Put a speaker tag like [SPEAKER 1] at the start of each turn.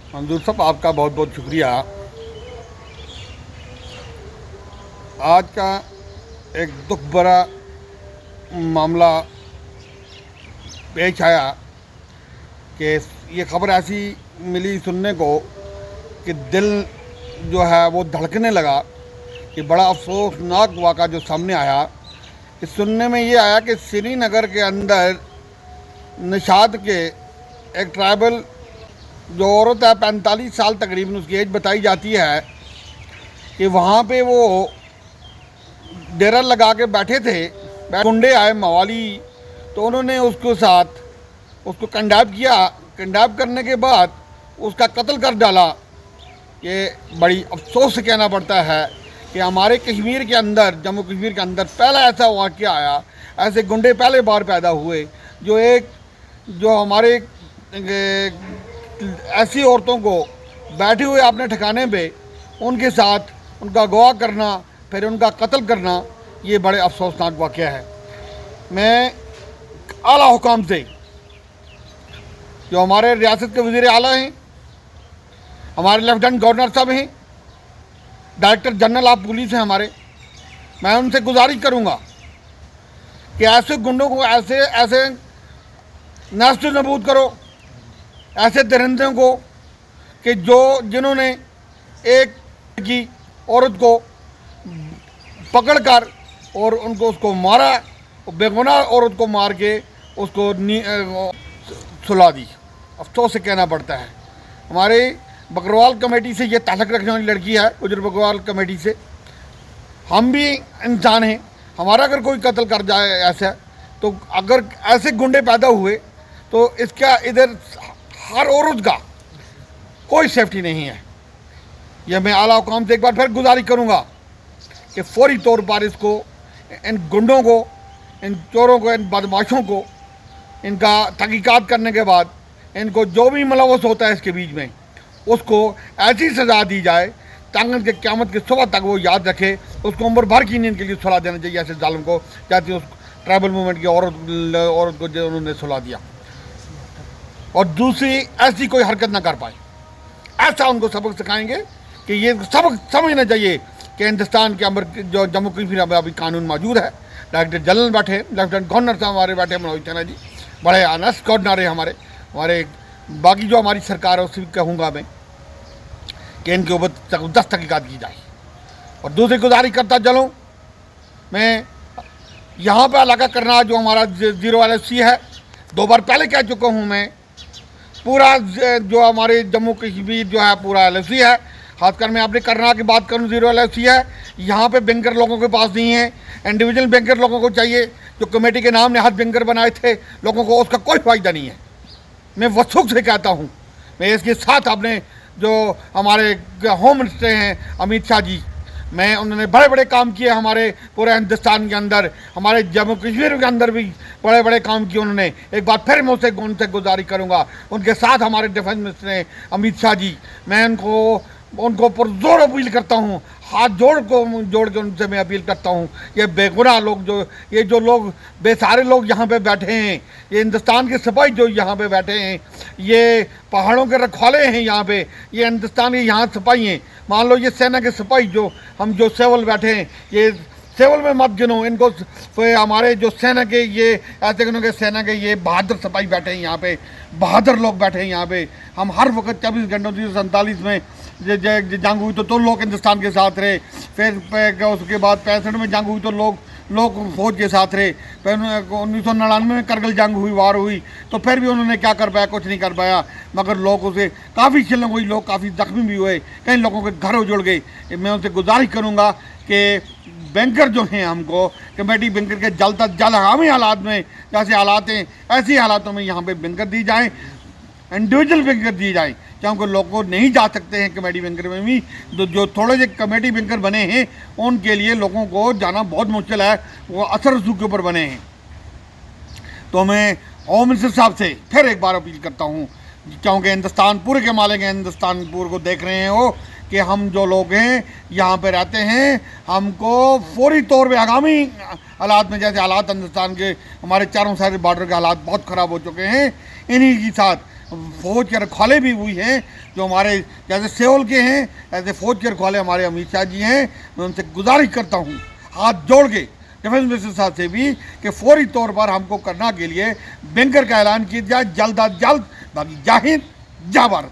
[SPEAKER 1] मंजूर साहब, आपका बहुत बहुत शुक्रिया। आज का एक दुख भरा मामला पेश आया कि ये खबर ऐसी मिली सुनने को कि दिल जो है वो धड़कने लगा कि बड़ा अफसोसनाक वाक़ा जो सामने आया कि सुनने में ये आया कि श्रीनगर के अंदर निशात के एक ट्राइबल जो औरत है 45 साल तकरीबन उसकी एज बताई जाती है कि वहाँ पे वो डेरा लगा के बैठे थे, गुंडे आए मवाली, तो उन्होंने उसको कंडेम किया। कंडेम करने के बाद उसका कत्ल कर डाला। ये बड़ी अफसोस से कहना पड़ता है कि हमारे कश्मीर के अंदर, जम्मू कश्मीर के अंदर पहला ऐसा वाक़या आया, ऐसे गुंडे पहले बार पैदा हुए जो हमारे ऐसी औरतों को बैठे हुए अपने ठिकाने पे उनके साथ उनका अगवा करना, फिर उनका कत्ल करना, ये बड़े अफसोसनाक वाक़या है। मैं आला हुकाम से, जो हमारे रियासत के वज़ीर आला हैं, हमारे लेफ्टिनेंट गवर्नर साहब हैं, डायरेक्टर जनरल ऑफ पुलिस हैं हमारे, मैं उनसे गुजारिश करूँगा कि ऐसे गुंडों को ऐसे नष्ट नबूद करो, ऐसे दरिंदों को कि जिन्होंने एक की औरत को पकड़कर और उसको मारा, बेगुनाह औरत को मार के उसको सुला दी। अफसोस से कहना पड़ता है। हमारे बकरवाल कमेटी से ये ताल्लुक़ रखने वाली लड़की है, गुजर बकरवाल कमेटी से। हम भी इंसान हैं, हमारा अगर कोई कत्ल कर जाए ऐसा, तो अगर ऐसे गुंडे पैदा हुए तो इसका इधर हर औरत का कोई सेफ्टी नहीं है। यह मैं आला हुकाम से एक बार फिर गुजारिश करूँगा कि फौरी तौर पर इसको, इन गुंडों को, इन चोरों को, इन बदमाशों को, इनका तहकीकात करने के बाद इनको जो भी मुलव्वस होता है इसके बीच में, उसको ऐसी सज़ा दी जाए ताकि के क़यामत की सुबह तक वो याद रखे, उसको उम्र भर की नींद के लिए सुला देना चाहिए ऐसे जालिम को, जैसे उस ट्राइबल मूवमेंट की औरत को जो उन्होंने सुला दिया, और दूसरी ऐसी कोई हरकत ना कर पाए। ऐसा उनको सबक सिखाएंगे कि ये सबक समझना चाहिए कि हिंदुस्तान के अंदर जो जम्मू कश्मीर में अभी कानून मौजूद है। डायरेक्टर जनरल बैठे, लेफ्टिनेंट गवर्नर साहब हमारे बैठे, मनोज सिन्हा जी बड़े ऑनेस्ट गवर्नर है हमारे बाकी जो हमारी सरकार है उससे भी कहूँगा मैं कि इनके ऊपर जबरदस्त तहकीकात की जाए। और दूसरी गुजारिश करता चलूँ मैं, यहाँ पर इलाका करना जो हमारा 0 LFC है, 2 बार पहले कह चुका हूँ मैं, पूरा जो हमारे जम्मू कश्मीर जो है पूरा LFC है। खासकर मैं अपने करना की बात करूँ, 0 LFC है। यहाँ पे बैंकर लोगों के पास नहीं है, इंडिविजुअल बैंकर लोगों को चाहिए। जो कमेटी के नाम ने हाथ बैंकर बनाए थे लोगों को, उसका कोई फ़ायदा नहीं है। मैं वसूख से कहता हूँ, मैं इसके साथ अपने जो हमारे होम मिनिस्टर हैं अमित शाह जी, मैं उन्होंने बड़े बड़े काम किए हमारे पूरे हिंदुस्तान के अंदर, हमारे जम्मू कश्मीर के अंदर भी बड़े बड़े काम किए उन्होंने। एक बार फिर मैं उनसे गुजारिश करूँगा, उनके साथ हमारे डिफेंस मिनिस्टर हैं अमित शाह जी, मैं उनको पुरजोर अपील करता हूँ, हाथ जोड़ के उनसे मैं अपील करता हूँ, ये बेगुनाह लोग ये जो लोग बेसहारे लोग यहाँ पे बैठे हैं, ये हिंदुस्तान के सिपाही जो यहाँ पे बैठे हैं, ये पहाड़ों के रखवाले हैं यहाँ पे, ये हिंदुस्तान के यहाँ सिपाही हैं। मान लो ये सेना के सिपाही जो सिविल बैठे हैं, ये सिविल में मत गिनो इनको, हमारे जो सेना के ये ऐसे गिनो के सेना के ये बहादुर सिपाही बैठे हैं यहाँ पे, बहादुर लोग बैठे हैं यहाँ पे। हम हर वक्त 24 घंटों 1947 में जंग हुई तो लोग हिंदुस्तान के साथ रहे, फिर उसके बाद 65 में जंग हुई तो लोग फौज के साथ रहे, फिर 1999 में करगिल जंग हुई, वार हुई, तो फिर भी उन्होंने क्या कर पाया, कुछ नहीं कर पाया। मगर लोगों से काफ़ी शिल्लंग हुई, लोग काफ़ी जख्मी भी हुए, कई लोगों के घर उजड़ गए। मैं उनसे गुजारिश करूँगा कि बैंकर जो हैं, हमको कमेटी बैंकर के जल हंगामी हालात में जैसे हालात हैं ऐसी हालातों में यहाँ पे बैंकर दी जाएँ, इंडिविजुअल बैंकर दिए जाएँ, क्योंकि लोग नहीं जा सकते हैं कमेटी बैंकर में भी। जो थोड़े से कमेटी बैंकर बने हैं उनके लिए लोगों को जाना बहुत मुश्किल है, वो असर रसूख के ऊपर बने हैं। तो मैं होम मिनिस्टर साहब से फिर एक बार अपील करता हूँ, क्योंकि हिंदुस्तान पूरे के मालिक हैं, हिंदुस्तान पूरे को देख रहे हैं वो, कि हम जो लोग हैं यहाँ पे रहते हैं, हमको फौरी तौर पे आगामी हालात में, जैसे हालात हिंदुस्तान के हमारे चारों साइड बॉर्डर के हालात बहुत ख़राब हो चुके हैं, इन्हीं के साथ फौज के रखवाले भी हुई हैं जो हमारे जैसे सेवल के हैं, ऐसे फौज के रखवाले हमारे अमित शाह जी हैं। मैं उनसे गुजारिश करता हूँ हाथ जोड़ के डिफेंस मिनिस्टर साहब से भी कि फौरी तौर पर हमको करना के लिए बैंकर का ऐलान किया जाए जल्द अज जल्द। बाकी जय हिंद, जय भारत।